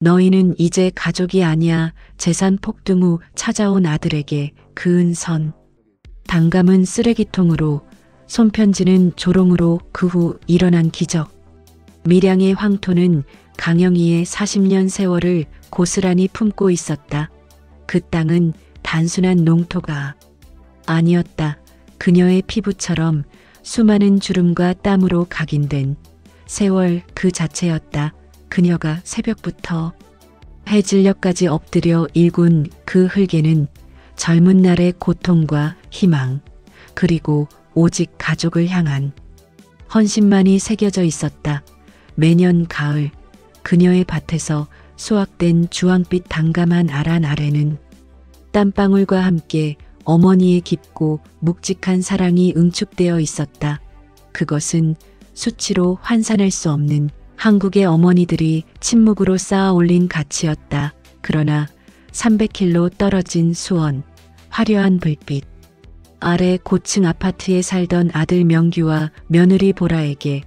너희는 이제 가족이 아니야. 재산 폭등 후 찾아온 아들에게 그은 선. 단감은 쓰레기통으로, 손편지는 조롱으로 그 후 일어난 기적. 밀양의 황토는 강영희의 40년 세월을 고스란히 품고 있었다. 그 땅은 단순한 농토가 아니었다. 그녀의 피부처럼 수많은 주름과 땀으로 각인된 세월 그 자체였다. 그녀가 새벽부터 해질녘까지 엎드려 일군 그 흙에는 젊은 날의 고통과 희망, 그리고 오직 가족을 향한 헌신만이 새겨져 있었다. 매년 가을 그녀의 밭에서 수확된 주황빛 단감한 아란 아래는 땀방울과 함께 어머니의 깊고 묵직한 사랑이 응축되어 있었다. 그것은 수치로 환산할 수 없는 한국의 어머니들이 침묵으로 쌓아 올린 가치였다. 그러나 300km 떨어진 수원, 화려한 불빛 아래 고층 아파트에 살던 아들 명규와 며느리 보라에게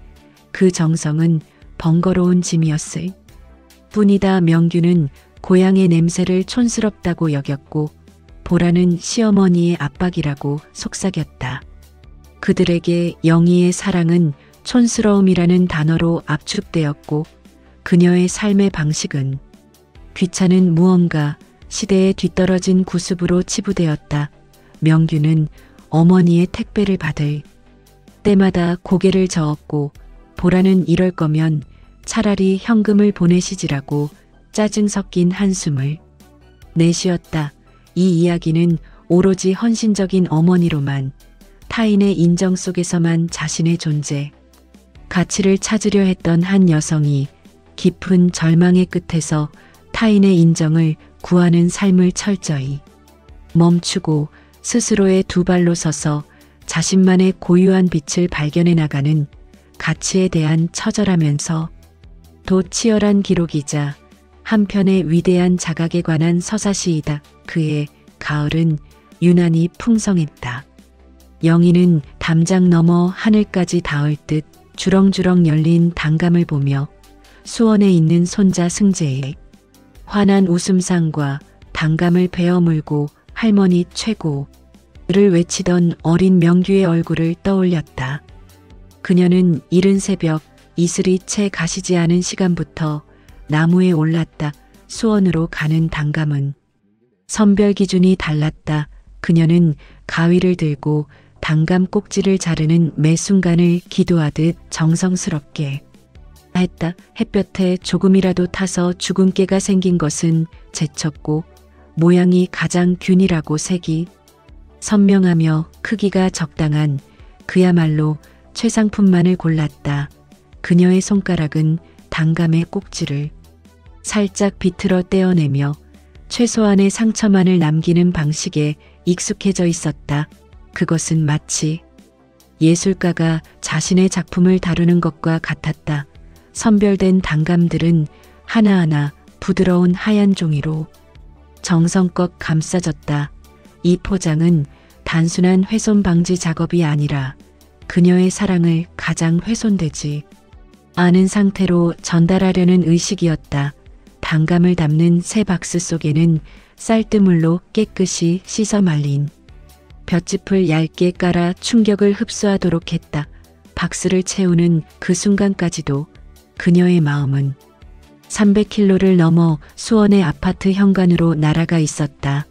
그 정성은 번거로운 짐이었을 뿐이다. 명규는 고향의 냄새를 촌스럽다고 여겼고 보라는 시어머니의 압박이라고 속삭였다. 그들에게 영희의 사랑은 촌스러움이라는 단어로 압축되었고 그녀의 삶의 방식은 귀찮은 무언가, 시대에 뒤떨어진 구습으로 치부되었다. 명규는 어머니의 택배를 받을 때마다 고개를 저었고 보라는 이럴 거면 차라리 현금을 보내시지라고 짜증 섞인 한숨을 내쉬었다. 이 이야기는 오로지 헌신적인 어머니로만, 타인의 인정 속에서만 자신의 존재, 가치를 찾으려 했던 한 여성이 깊은 절망의 끝에서 타인의 인정을 구하는 삶을 철저히 멈추고 스스로의 두 발로 서서 자신만의 고유한 빛을 발견해 나가는 가치에 대한 처절하면서 도 치열한 기록이자 한편의 위대한 자각에 관한 서사시이다. 그의 가을은 유난히 풍성했다. 영희는 담장 너머 하늘까지 닿을 듯 주렁주렁 열린 단감을 보며 수원에 있는 손자 승재의 환한 웃음상과 단감을 베어 물고 할머니 최고를 외치던 어린 명규의 얼굴을 떠올렸다. 그녀는 이른 새벽 이슬이 채 가시지 않은 시간부터 나무에 올랐다. 수원으로 가는 단감은 선별 기준이 달랐다. 그녀는 가위를 들고 단감 꼭지를 자르는 매 순간을 기도하듯 정성스럽게 했다. 햇볕에 조금이라도 타서 주근깨가 생긴 것은 제쳤고 모양이 가장 균일하고 색이 선명하며 크기가 적당한 그야말로 최상품만을 골랐다. 그녀의 손가락은 단감의 꼭지를 살짝 비틀어 떼어내며 최소한의 상처만을 남기는 방식에 익숙해져 있었다. 그것은 마치 예술가가 자신의 작품을 다루는 것과 같았다. 선별된 단감들은 하나하나 부드러운 하얀 종이로 정성껏 감싸졌다. 이 포장은 단순한 훼손 방지 작업이 아니라 그녀의 사랑을 가장 훼손되지 않은 상태로 전달하려는 의식이었다. 단감을 담는 새 박스 속에는 쌀뜨물로 깨끗이 씻어 말린 볏짚을 얇게 깔아 충격을 흡수하도록 했다. 박스를 채우는 그 순간까지도 그녀의 마음은 300km를 넘어 수원의 아파트 현관으로 날아가 있었다.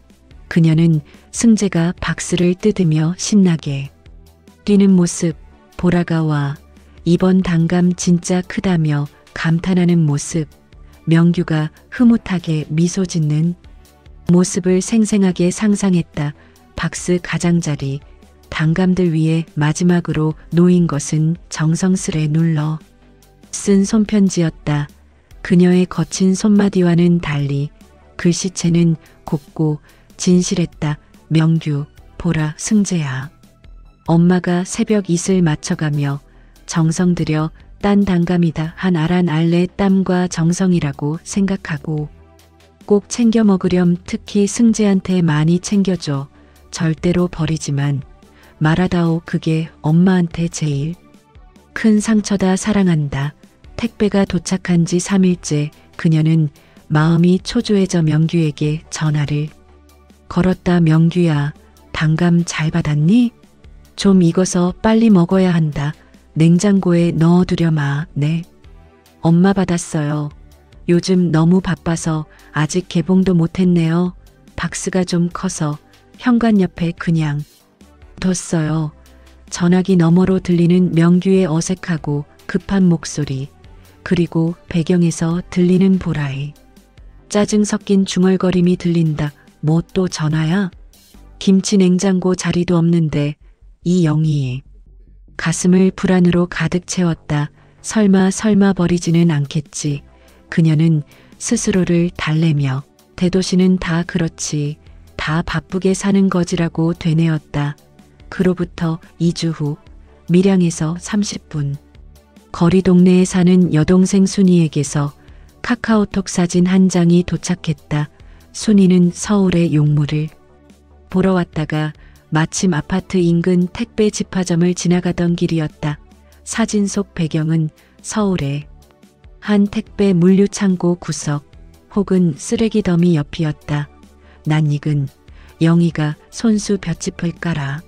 그녀는 승재가 박스를 뜯으며 신나게 뛰는 모습, 보라가 와 이번 단감 진짜 크다며 감탄하는 모습, 명규가 흐뭇하게 미소 짓는 모습을 생생하게 상상했다. 박스 가장자리, 단감들 위에 마지막으로 놓인 것은 정성스레 눌러 쓴 손편지였다. 그녀의 거친 손마디와는 달리 글씨체는 곱고 진실했다. 명규, 보라, 승재야. 엄마가 새벽 이슬 맞춰가며 정성 들여 딴 단감이다. 한 알한 알의 땀과 정성이라고 생각하고 꼭 챙겨 먹으렴. 특히 승재한테 많이 챙겨줘. 절대로 버리지만 말하다오. 그게 엄마한테 제일 큰 상처다. 사랑한다. 택배가 도착한 지 3일째 그녀는 마음이 초조해져 명규에게 전화를 걸었다. 명규야, 단감 잘 받았니? 좀 익어서 빨리 먹어야 한다. 냉장고에 넣어두렴아. 네. 엄마 받았어요. 요즘 너무 바빠서 아직 개봉도 못했네요. 박스가 좀 커서 현관 옆에 그냥 뒀어요. 전화기 너머로 들리는 명규의 어색하고 급한 목소리, 그리고 배경에서 들리는 보라의 짜증 섞인 중얼거림이 들린다. 뭐 또 전화야? 김치 냉장고 자리도 없는데. 이 영희의 가슴을 불안으로 가득 채웠다. 설마 버리지는 않겠지. 그녀는 스스로를 달래며 대도시는 다 그렇지. 다 바쁘게 사는 거지라고 되뇌었다. 그로부터 2주 후 밀양에서 30분 거리 동네에 사는 여동생 순이에게서 카카오톡 사진 한 장이 도착했다. 순이는 서울의 용무를 보러 왔다가 마침 아파트 인근 택배 집화점을 지나가던 길이었다. 사진 속 배경은 서울의 한 택배 물류 창고 구석 혹은 쓰레기 더미 옆이었다. 낯익은 영희가 손수 볏짚을 깔아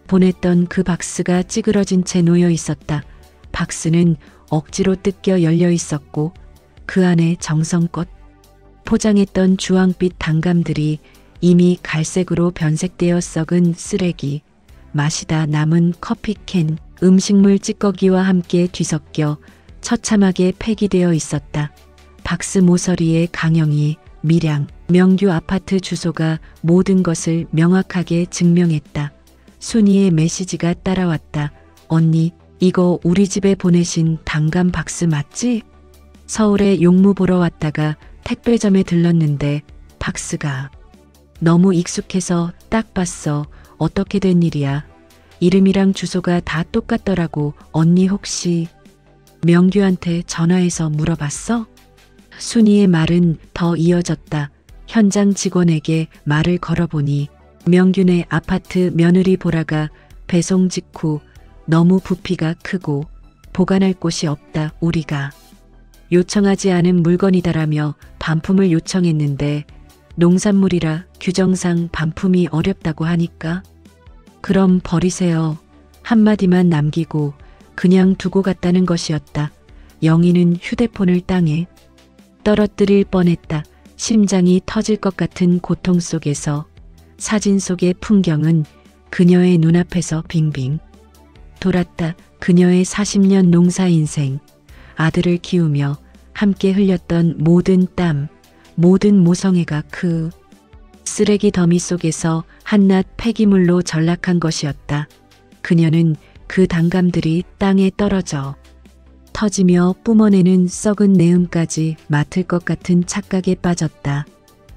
보냈던 그 박스가 찌그러진 채 놓여 있었다. 박스는 억지로 뜯겨 열려 있었고 그 안에 정성껏 포장했던 주황빛 단감들이 이미 갈색으로 변색되어 썩은 쓰레기, 마시다 남은 커피캔, 음식물 찌꺼기와 함께 뒤섞여 처참하게 폐기되어 있었다. 박스 모서리에 강영희, 밀양, 명규 아파트 주소가 모든 것을 명확하게 증명했다. 순이의 메시지가 따라왔다. 언니, 이거 우리 집에 보내신 단감 박스 맞지? 서울에 용무 보러 왔다가 택배점에 들렀는데 박스가 너무 익숙해서 딱 봤어. 어떻게 된 일이야? 이름이랑 주소가 다 똑같더라고. 언니 혹시 명규한테 전화해서 물어봤어? 순이의 말은 더 이어졌다. 현장 직원에게 말을 걸어보니 명규네 아파트 며느리 보라가 배송 직후 너무 부피가 크고 보관할 곳이 없다. 우리가 요청하지 않은 물건이다라며 반품을 요청했는데 농산물이라 규정상 반품이 어렵다고 하니까 그럼 버리세요. 한마디만 남기고 그냥 두고 갔다는 것이었다. 영희는 휴대폰을 땅에 떨어뜨릴 뻔했다. 심장이 터질 것 같은 고통 속에서 사진 속의 풍경은 그녀의 눈앞에서 빙빙 돌았다. 그녀의 40년 농사 인생, 아들을 키우며 함께 흘렸던 모든 땀, 모든 모성애가 그 쓰레기 더미 속에서 한낱 폐기물로 전락한 것이었다. 그녀는 그 단감들이 땅에 떨어져 터지며 뿜어내는 썩은 내음까지 맡을 것 같은 착각에 빠졌다.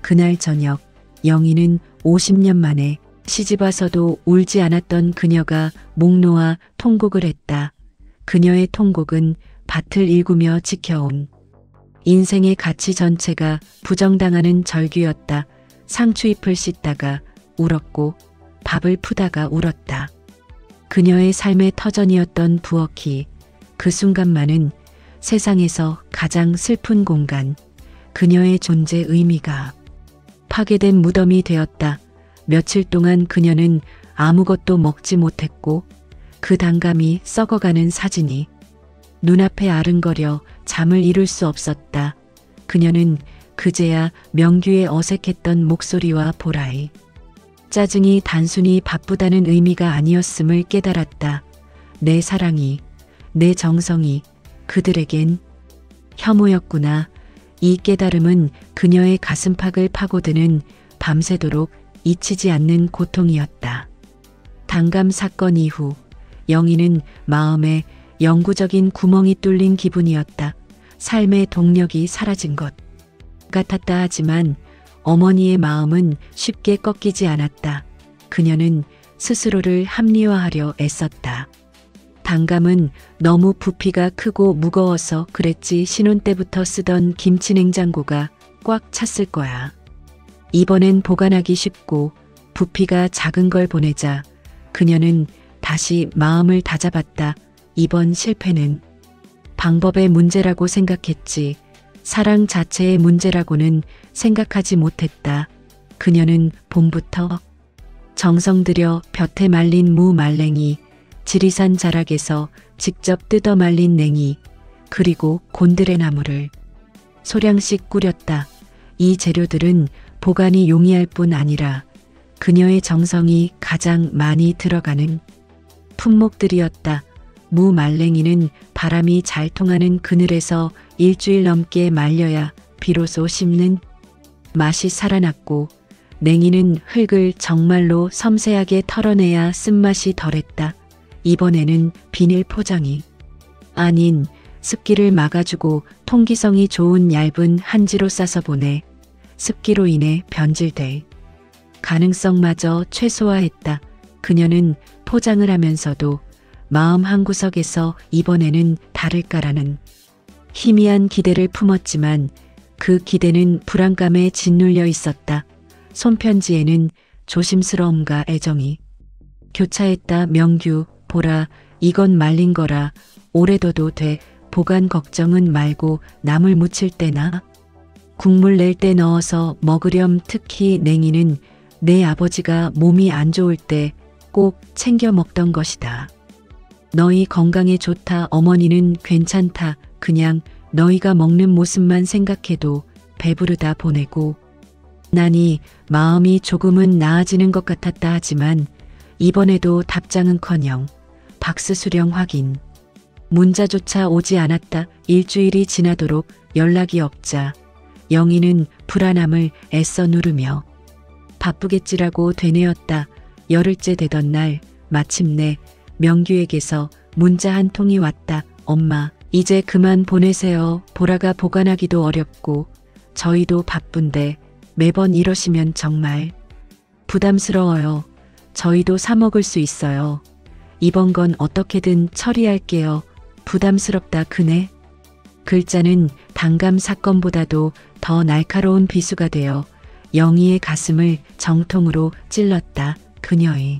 그날 저녁 영희는 50년 만에 시집와서도 울지 않았던 그녀가 목 놓아 통곡을 했다. 그녀의 통곡은 밭을 일구며 지켜온 인생의 가치 전체가 부정당하는 절규였다. 상추잎을 씻다가 울었고 밥을 푸다가 울었다. 그녀의 삶의 터전이었던 부엌이 그 순간만은 세상에서 가장 슬픈 공간, 그녀의 존재 의미가 파괴된 무덤이 되었다. 며칠 동안 그녀는 아무것도 먹지 못했고 그 단감이 썩어가는 사진이 눈앞에 아른거려 잠을 이룰 수 없었다. 그녀는 그제야 명규의 어색했던 목소리와 보라의 짜증이 단순히 바쁘다는 의미가 아니었음을 깨달았다. 내 사랑이, 내 정성이 그들에겐 혐오였구나. 이 깨달음은 그녀의 가슴팍을 파고드는 밤새도록 잊히지 않는 고통이었다. 단감 사건 이후 영희는 마음에 영구적인 구멍이 뚫린 기분이었다. 삶의 동력이 사라진 것 같았다. 하지만 어머니의 마음은 쉽게 꺾이지 않았다. 그녀는 스스로를 합리화하려 애썼다. 단감은 너무 부피가 크고 무거워서 그랬지. 신혼 때부터 쓰던 김치 냉장고가 꽉 찼을 거야. 이번엔 보관하기 쉽고 부피가 작은 걸 보내자 그녀는 다시 마음을 다잡았다. 이번 실패는 방법의 문제라고 생각했지. 사랑 자체의 문제라고는 생각하지 못했다. 그녀는 봄부터 정성 들여 볕에 말린 무말랭이, 지리산 자락에서 직접 뜯어 말린 냉이, 그리고 곤드레 나무를 소량씩 꾸렸다. 이 재료들은 보관이 용이할 뿐 아니라 그녀의 정성이 가장 많이 들어가는 품목들이었다. 무말랭이는 바람이 잘 통하는 그늘에서 일주일 넘게 말려야 비로소 씹는 맛이 살아났고, 냉이는 흙을 정말로 섬세하게 털어내야 쓴맛이 덜했다. 이번에는 비닐 포장이 아닌 습기를 막아주고 통기성이 좋은 얇은 한지로 싸서 보내 습기로 인해 변질될 가능성마저 최소화했다. 그녀는 포장을 하면서도 마음 한구석에서 이번에는 다를까라는 희미한 기대를 품었지만 그 기대는 불안감에 짓눌려 있었다. 손편지에는 조심스러움과 애정이 교차했다. 명규, 보라, 이건 말린 거라 오래 둬도 돼. 보관 걱정은 말고 나물 무칠 때나 국물 낼 때 넣어서 먹으렴. 특히 냉이는 내 아버지가 몸이 안 좋을 때 꼭 챙겨 먹던 것이다. 너희 건강에 좋다. 어머니는 괜찮다. 그냥 너희가 먹는 모습만 생각해도 배부르다 보내고 나니 마음이 조금은 나아지는 것 같았다. 하지만 이번에도 답장은커녕 박스 수령 확인 문자조차 오지 않았다. 일주일이 지나도록 연락이 없자 영희는 불안함을 애써 누르며 바쁘겠지라고 되뇌었다. 열흘째 되던 날 마침내 명규에게서 문자 한 통이 왔다. 엄마, 이제 그만 보내세요. 보라가 보관하기도 어렵고 저희도 바쁜데 매번 이러시면 정말 부담스러워요. 저희도 사 먹을 수 있어요. 이번 건 어떻게든 처리할게요. 부담스럽다. 그네. 글자는 단감 사건보다도 더 날카로운 비수가 되어 영희의 가슴을 정통으로 찔렀다. 그녀의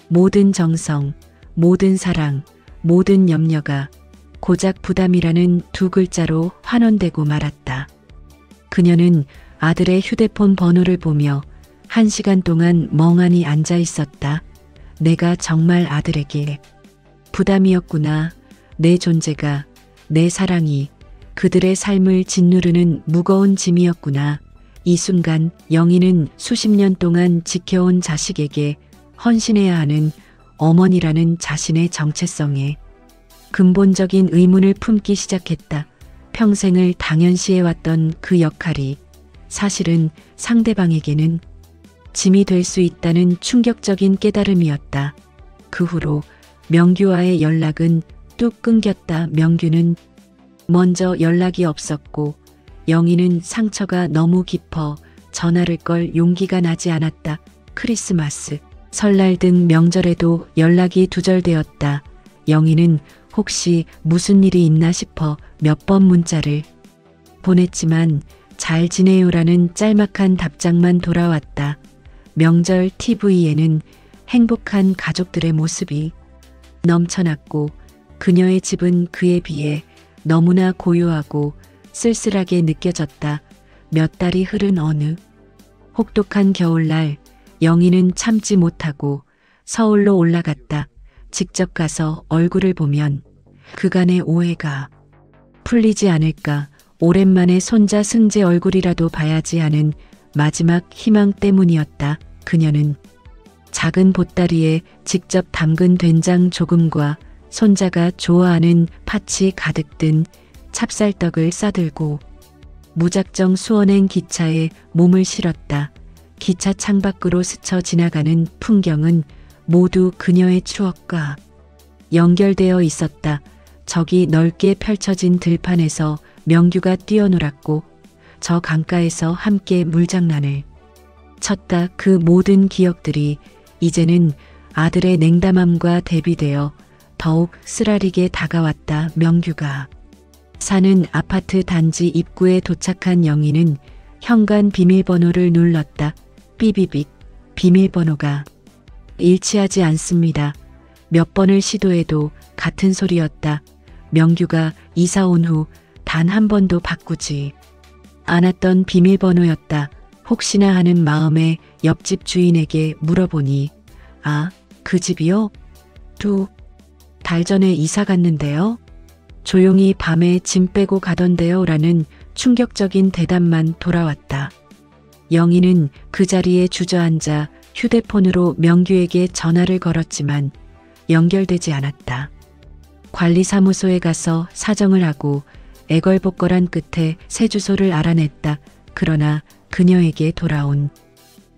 모든 정성, 모든 사랑, 모든 염려가 고작 부담이라는 두 글자로 환원되고 말았다. 그녀는 아들의 휴대폰 번호를 보며 1시간 동안 멍하니 앉아 있었다. 내가 정말 아들에게 부담이었구나. 내 존재가, 내 사랑이 그들의 삶을 짓누르는 무거운 짐이었구나. 이 순간 영희는 수십 년 동안 지켜온 자식에게 헌신해야 하는 어머니라는 자신의 정체성에 근본적인 의문을 품기 시작했다. 평생을 당연시해왔던 그 역할이 사실은 상대방에게는 짐이 될 수 있다는 충격적인 깨달음이었다. 그 후로 명규와의 연락은 뚝 끊겼다. 명규는 먼저 연락이 없었고 영희는 상처가 너무 깊어 전화를 걸 용기가 나지 않았다. 크리스마스, 설날 등 명절에도 연락이 두절되었다. 영희는 혹시 무슨 일이 있나 싶어 몇 번 문자를 보냈지만 잘 지내요라는 짤막한 답장만 돌아왔다. 명절 TV에는 행복한 가족들의 모습이 넘쳐났고 그녀의 집은 그에 비해 너무나 고요하고 쓸쓸하게 느껴졌다. 몇 달이 흐른 어느 혹독한 겨울날 영희는 참지 못하고 서울로 올라갔다. 직접 가서 얼굴을 보면 그간의 오해가 풀리지 않을까. 오랜만에 손자 승재 얼굴이라도 봐야지 하는 마지막 희망 때문이었다. 그녀는 작은 보따리에 직접 담근 된장 조금과 손자가 좋아하는 팥이 가득 든 찹쌀떡을 싸들고 무작정 수원행 기차에 몸을 실었다. 기차 창밖으로 스쳐 지나가는 풍경은 모두 그녀의 추억과 연결되어 있었다. 저기 넓게 펼쳐진 들판에서 명규가 뛰어놀았고 저 강가에서 함께 물장난을 쳤다. 그 모든 기억들이 이제는 아들의 냉담함과 대비되어 더욱 쓰라리게 다가왔다. 명규가 사는 아파트 단지 입구에 도착한 영희는 현관 비밀번호를 눌렀다. 삐비빅. 비밀번호가 일치하지 않습니다. 몇 번을 시도해도 같은 소리였다. 명규가 이사 온 후 단 한 번도 바꾸지 않았던 비밀번호였다. 혹시나 하는 마음에 옆집 주인에게 물어보니 아, 그 집이요? 2달 전에 이사 갔는데요. 조용히 밤에 짐 빼고 가던데요. 라는 충격적인 대답만 돌아왔다. 영희는 그 자리에 주저앉아 휴대폰으로 명규에게 전화를 걸었지만 연결되지 않았다. 관리사무소에 가서 사정을 하고 애걸복걸한 끝에 새 주소를 알아냈다. 그러나 그녀에게 돌아온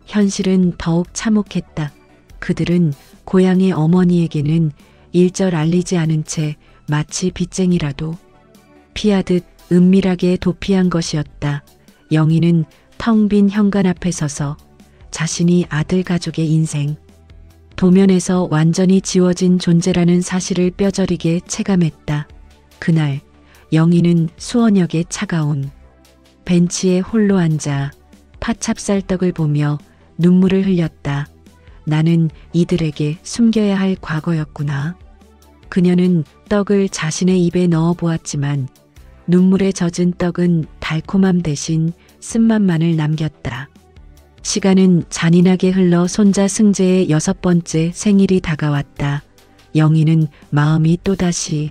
현실은 더욱 참혹했다. 그들은 고향의 어머니에게는 일절 알리지 않은 채 마치 빚쟁이라도 피하듯 은밀하게 도피한 것이었다. 영희는 텅 빈 현관 앞에 서서 자신이 아들 가족의 인생, 도면에서 완전히 지워진 존재라는 사실을 뼈저리게 체감했다. 그날 영희는 수원역의 차가운 벤치에 홀로 앉아 팥찹쌀떡을 보며 눈물을 흘렸다. 나는 이들에게 숨겨야 할 과거였구나. 그녀는 떡을 자신의 입에 넣어 보았지만 눈물에 젖은 떡은 달콤함 대신 쓴맛만을 남겼다. 시간은 잔인하게 흘러 손자 승재의 6번째 생일이 다가왔다. 영희는 마음이 또다시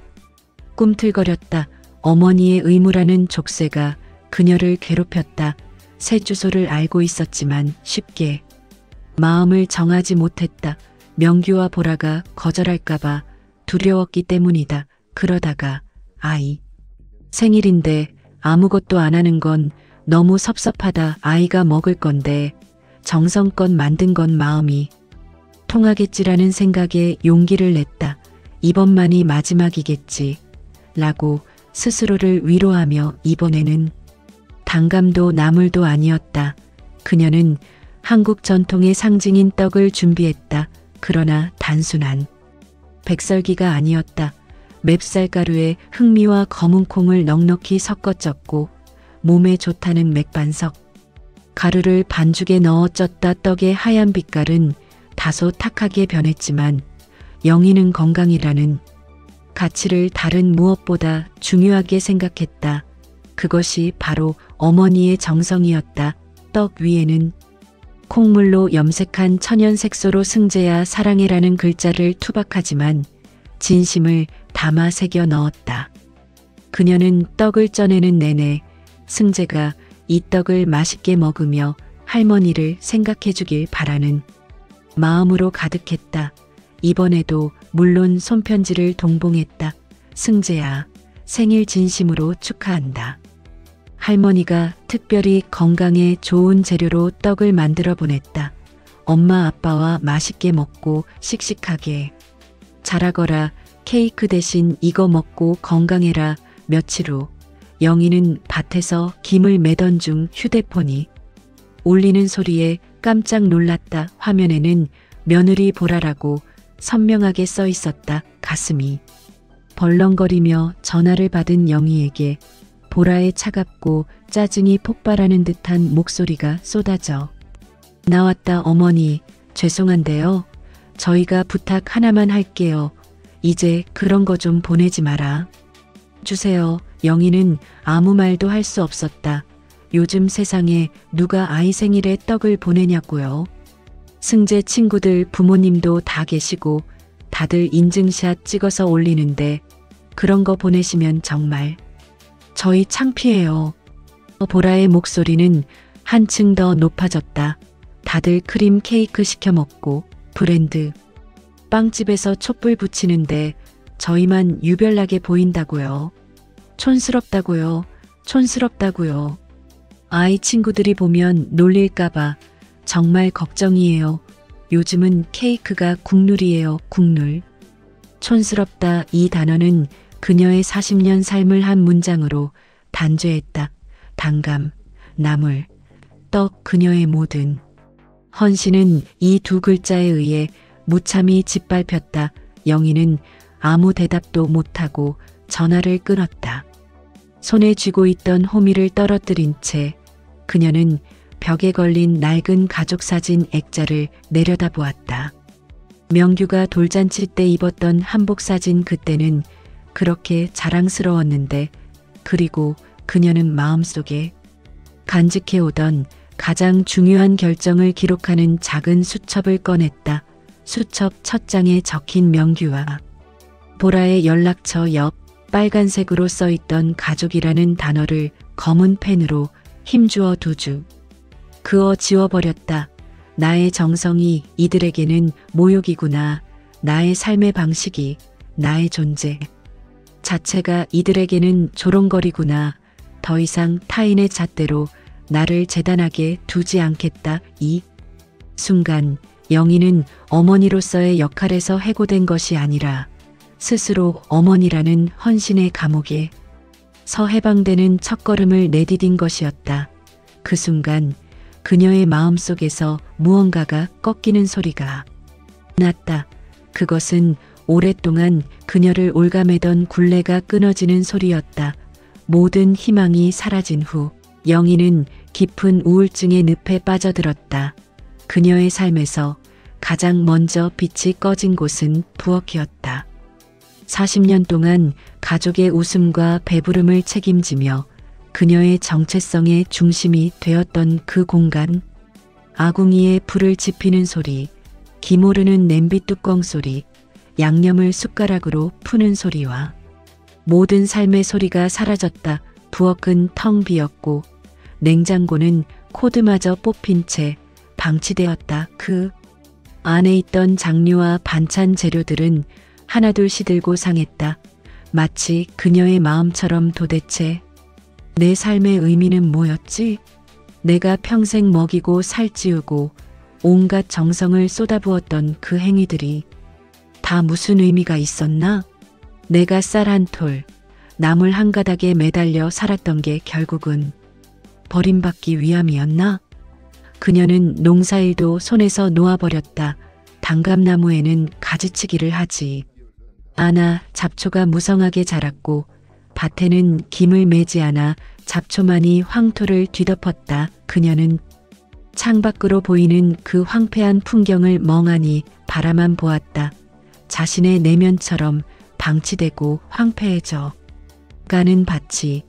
꿈틀거렸다. 어머니의 의무라는 족쇄가 그녀를 괴롭혔다. 새 주소를 알고 있었지만 쉽게 마음을 정하지 못했다. 명규와 보라가 거절할까봐 두려웠기 때문이다. 그러다가 아이 생일인데 아무것도 안 하는 건 너무 섭섭하다. 아이가 먹을 건데 정성껏 만든 건 마음이 통하겠지라는 생각에 용기를 냈다. 이번만이 마지막이겠지 라고 스스로를 위로하며 이번에는 단감도 나물도 아니었다. 그녀는 한국 전통의 상징인 떡을 준비했다. 그러나 단순한 백설기가 아니었다. 맵쌀가루에 흑미와 검은 콩을 넉넉히 섞어 쪘고 몸에 좋다는 맥반석 가루를 반죽에 넣어 쪘다. 떡의 하얀 빛깔은 다소 탁하게 변했지만 영희는 건강이라는 가치를 다른 무엇보다 중요하게 생각했다. 그것이 바로 어머니의 정성이었다. 떡 위에는 콩물로 염색한 천연 색소로 승재야 사랑해라는 글자를 투박하지만 진심을 담아 새겨 넣었다. 그녀는 떡을 쪄내는 내내 승재가 이 떡을 맛있게 먹으며 할머니를 생각해 주길 바라는 마음으로 가득했다. 이번에도 물론 손편지를 동봉했다. 승재야, 생일 진심으로 축하한다. 할머니가 특별히 건강에 좋은 재료로 떡을 만들어 보냈다. 엄마 아빠와 맛있게 먹고 씩씩하게 자라거라. 케이크 대신 이거 먹고 건강해라. 며칠 후 영희는 밭에서 김을 매던 중 휴대폰이 울리는 소리에 깜짝 놀랐다. 화면에는 며느리 보라라고 선명하게 써 있었다. 가슴이 벌렁거리며 전화를 받은 영희에게 보라의 차갑고 짜증이 폭발하는 듯한 목소리가 쏟아져 나왔다. 어머니, 죄송한데요. 저희가 부탁 하나만 할게요. 이제 그런 거 좀 보내지 마라 주세요. 영희는 아무 말도 할 수 없었다. 요즘 세상에 누가 아이 생일에 떡을 보내냐고요. 승재 친구들 부모님도 다 계시고 다들 인증샷 찍어서 올리는데 그런 거 보내시면 정말 저희 창피해요. 보라의 목소리는 한층 더 높아졌다. 다들 크림 케이크 시켜 먹고 브랜드 빵집에서 촛불 붙이는데 저희만 유별나게 보인다고요. 촌스럽다고요. 촌스럽다고요. 아이 친구들이 보면 놀릴까봐 정말 걱정이에요. 요즘은 케이크가 국룰이에요. 국룰. 촌스럽다. 이 단어는 그녀의 40년 삶을 한 문장으로 단죄했다. 단감, 나물, 떡, 그녀의 모든 헌신은 이 두 글자에 의해 무참히 짓밟혔다. 영희는 아무 대답도 못하고 전화를 끊었다. 손에 쥐고 있던 호미를 떨어뜨린 채 그녀는 벽에 걸린 낡은 가족사진 액자를 내려다보았다. 명규가 돌잔치 때 입었던 한복 사진. 그때는 그렇게 자랑스러웠는데 그리고 그녀는 마음속에 간직해오던 가장 중요한 결정을 기록하는 작은 수첩을 꺼냈다. 수첩 첫 장에 적힌 명규와 보라의 연락처 옆 빨간색으로 써있던 가족이라는 단어를 검은 펜으로 힘주어 두 줄 그어 지워버렸다. 나의 정성이 이들에게는 모욕이구나. 나의 삶의 방식이, 나의 존재 자체가 이들에게는 조롱거리구나. 더 이상 타인의 잣대로 나를 재단하게 두지 않겠다. 이 순간 영희는 어머니로서의 역할에서 해고된 것이 아니라 스스로 어머니라는 헌신의 감옥에 서 해방되는 첫걸음을 내디딘 것이었다. 그 순간 그녀의 마음속에서 무언가가 꺾이는 소리가 났다. 그것은 오랫동안 그녀를 올가매던 굴레가 끊어지는 소리였다. 모든 희망이 사라진 후 영희는 깊은 우울증의 늪에 빠져들었다. 그녀의 삶에서 가장 먼저 빛이 꺼진 곳은 부엌이었다. 40년 동안 가족의 웃음과 배부름을 책임지며 그녀의 정체성의 중심이 되었던 그 공간, 아궁이에 불을 지피는 소리, 기모르는 냄비 뚜껑 소리, 양념을 숟가락으로 푸는 소리와 모든 삶의 소리가 사라졌다. 부엌은 텅 비었고 냉장고는 코드마저 뽑힌 채 방치되었다. 그 안에 있던 장류와 반찬 재료들은 하나둘 시들고 상했다. 마치 그녀의 마음처럼. 도대체 내 삶의 의미는 뭐였지? 내가 평생 먹이고 살찌우고 온갖 정성을 쏟아부었던 그 행위들이 다 무슨 의미가 있었나? 내가 쌀 한 톨, 나물 한 가닥에 매달려 살았던 게 결국은 버림받기 위함이었나? 그녀는 농사일도 손에서 놓아버렸다. 단감나무에는 가지치기를 하지 않아 잡초가 무성하게 자랐고 밭에는 김을 매지 않아 잡초만이 황토를 뒤덮었다. 그녀는 창밖으로 보이는 그 황폐한 풍경을 멍하니 바라만 보았다. 자신의 내면처럼 방치되고 황폐해져 가는 밭이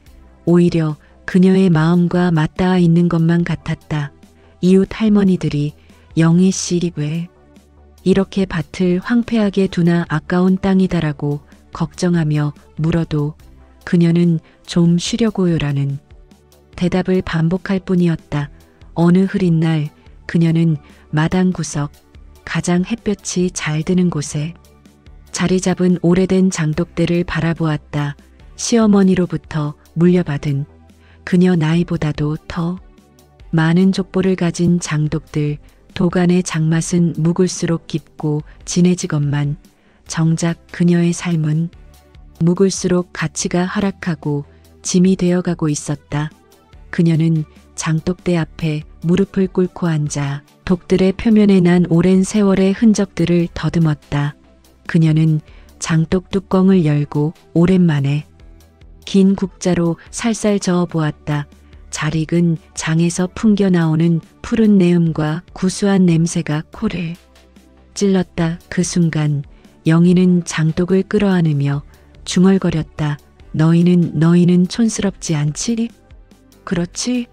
오히려 그녀의 마음과 맞닿아 있는 것만 같았다. 이웃 할머니들이 영희 씨 왜 이렇게 밭을 황폐하게 두나 아까운 땅이다라고 걱정하며 물어도 그녀는 좀 쉬려고요라는 대답을 반복할 뿐이었다. 어느 흐린 날 그녀는 마당 구석 가장 햇볕이 잘 드는 곳에 자리 잡은 오래된 장독대를 바라보았다. 시어머니로부터 물려받은 그녀 나이보다도 더 많은 족보를 가진 장독들, 도간의 장맛은 묵을수록 깊고 진해지건만 정작 그녀의 삶은 묵을수록 가치가 하락하고 짐이 되어가고 있었다. 그녀는 장독대 앞에 무릎을 꿇고 앉아 독들의 표면에 난 오랜 세월의 흔적들을 더듬었다. 그녀는 장독 뚜껑을 열고 오랜만에 긴 국자로 살살 저어보았다. 잘 익은 장에서 풍겨 나오는 푸른 내음과 구수한 냄새가 코를 찔렀다. 그 순간 영희는 장독을 끌어안으며 중얼거렸다. 너희는 촌스럽지 않지? 그렇지?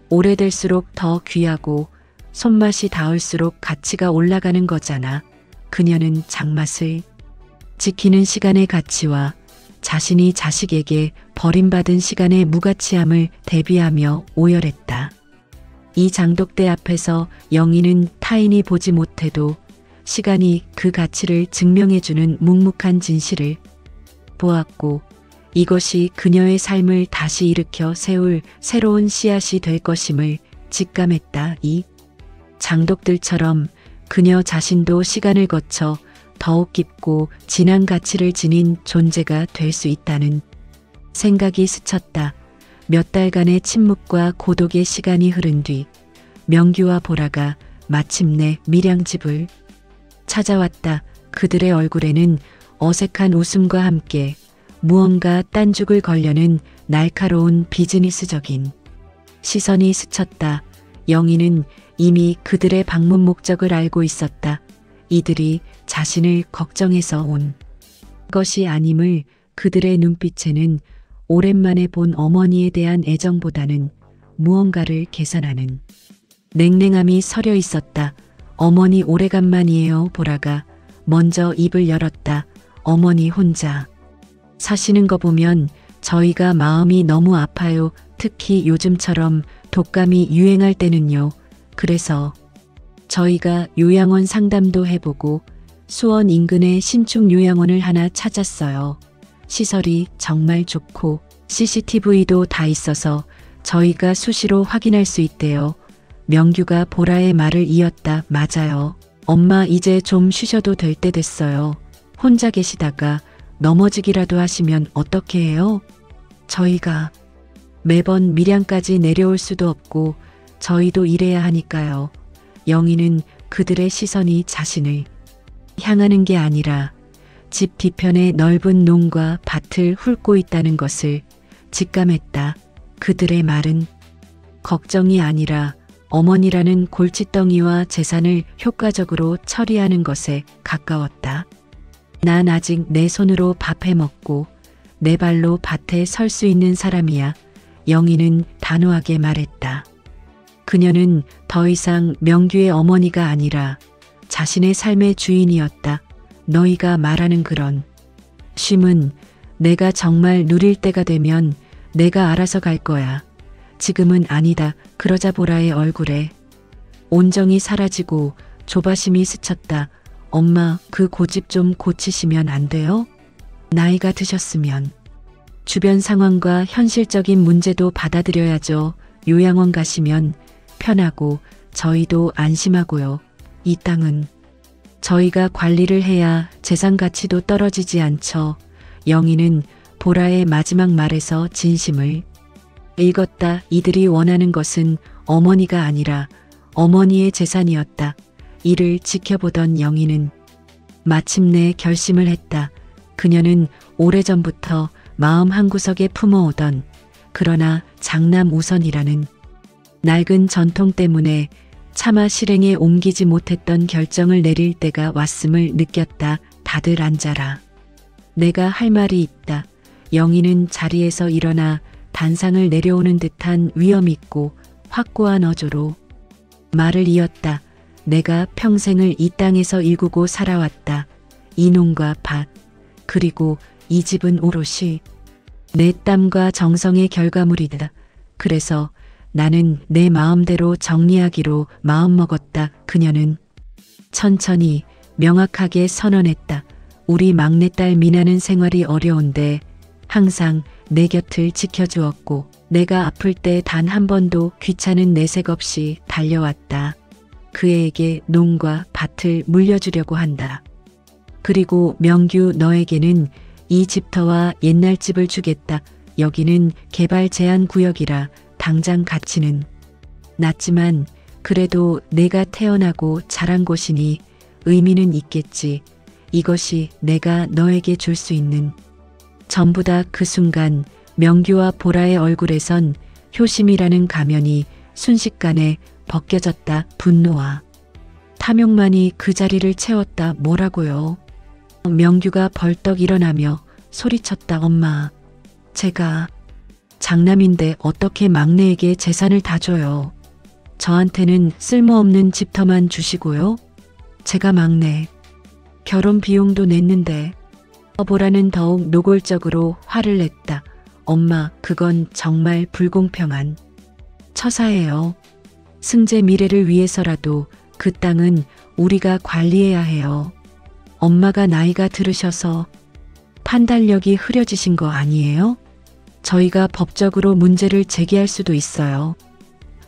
오래될수록 더 귀하고 손맛이 닿을수록 가치가 올라가는 거잖아. 그녀는 장맛을 지키는 시간의 가치와 자신이 자식에게 버림받은 시간의 무가치함을 대비하며 오열했다. 이 장독대 앞에서 영희는 타인이 보지 못해도 시간이 그 가치를 증명해주는 묵묵한 진실을 보았고 이것이 그녀의 삶을 다시 일으켜 세울 새로운 씨앗이 될 것임을 직감했다. 이 장독들처럼 그녀 자신도 시간을 거쳐 더욱 깊고 진한 가치를 지닌 존재가 될 수 있다는 생각이 스쳤다. 몇 달간의 침묵과 고독의 시간이 흐른 뒤 명규와 보라가 마침내 밀양집을 찾아왔다. 그들의 얼굴에는 어색한 웃음과 함께 무언가 딴죽을 걸려는 날카로운 비즈니스적인 시선이 스쳤다. 영희는 이미 그들의 방문 목적을 알고 있었다. 이들이 자신을 걱정해서 온 것이 아님을 그들의 눈빛에는 오랜만에 본 어머니에 대한 애정보다는 무언가를 계산하는 냉랭함이 서려 있었다. 어머니 오래간만이에요. 보라가 먼저 입을 열었다. 어머니 혼자 사시는 거 보면 저희가 마음이 너무 아파요. 특히 요즘처럼 독감이 유행할 때는요. 그래서 저희가 요양원 상담도 해보고 수원 인근에 신축 요양원을 하나 찾았어요. 시설이 정말 좋고 CCTV도 다 있어서 저희가 수시로 확인할 수 있대요. 명규가 보라의 말을 이었다. 맞아요. 엄마 이제 좀 쉬셔도 될 때 됐어요. 혼자 계시다가 넘어지기라도 하시면 어떻게 해요? 저희가 매번 밀양까지 내려올 수도 없고 저희도 일해야 하니까요. 영희는 그들의 시선이 자신을 향하는 게 아니라 집 뒤편에 넓은 농과 밭을 훑고 있다는 것을 직감했다. 그들의 말은 걱정이 아니라 어머니라는 골칫덩이와 재산을 효과적으로 처리하는 것에 가까웠다. 난 아직 내 손으로 밥 해먹고 내 발로 밭에 설 수 있는 사람이야. 영희는 단호하게 말했다. 그녀는 더 이상 명규의 어머니가 아니라 자신의 삶의 주인이었다. 너희가 말하는 그런 쉼은 내가 정말 누릴 때가 되면 내가 알아서 갈 거야. 지금은 아니다. 그러자 보라의 얼굴에 온정이 사라지고 조바심이 스쳤다. 엄마, 그 고집 좀 고치시면 안 돼요? 나이가 드셨으면 주변 상황과 현실적인 문제도 받아들여야죠. 요양원 가시면 편하고 저희도 안심하고요. 이 땅은 저희가 관리를 해야 재산 가치도 떨어지지 않죠. 영희는 보라의 마지막 말에서 진심을 읽었다. 이들이 원하는 것은 어머니가 아니라 어머니의 재산이었다. 이를 지켜보던 영희는 마침내 결심을 했다. 그녀는 오래전부터 마음 한구석에 품어오던 그러나 장남 우선이라는 낡은 전통 때문에 차마 실행에 옮기지 못했던 결정을 내릴 때가 왔음을 느꼈다. 다들 앉아라. 내가 할 말이 있다. 영희는 자리에서 일어나 단상을 내려오는 듯한 위엄 있고 확고한 어조로 말을 이었다. 내가 평생을 이 땅에서 일구고 살아왔다. 이 농과 밭, 그리고 이 집은 오롯이 내 땀과 정성의 결과물이다. 그래서 나는 내 마음대로 정리하기로 마음먹었다. 그녀는 천천히 명확하게 선언했다. 우리 막내딸 미나는 생활이 어려운데 항상 내 곁을 지켜주었고 내가 아플 때 단 한 번도 귀찮은 내색 없이 달려왔다. 그 애에게 농과 밭을 물려주려고 한다. 그리고 명규 너에게는 이 집터와 옛날 집을 주겠다. 여기는 개발 제한 구역이라 당장 가치는 낮지만 그래도 내가 태어나고 자란 곳이니 의미는 있겠지. 이것이 내가 너에게 줄 수 있는 전부다. 그 순간 명규와 보라의 얼굴에선 효심이라는 가면이 순식간에 벗겨졌다. 분노와 탐욕만이 그 자리를 채웠다. 뭐라고요? 명규가 벌떡 일어나며 소리쳤다. 엄마, 제가 장남인데 어떻게 막내에게 재산을 다 줘요? 저한테는 쓸모없는 집터만 주시고요. 제가 막내, 결혼 비용도 냈는데. 보라는 더욱 노골적으로 화를 냈다. 엄마, 그건 정말 불공평한 처사예요. 승재 미래를 위해서라도 그 땅은 우리가 관리해야 해요. 엄마가 나이가 들으셔서 판단력이 흐려지신 거 아니에요? 저희가 법적으로 문제를 제기할 수도 있어요.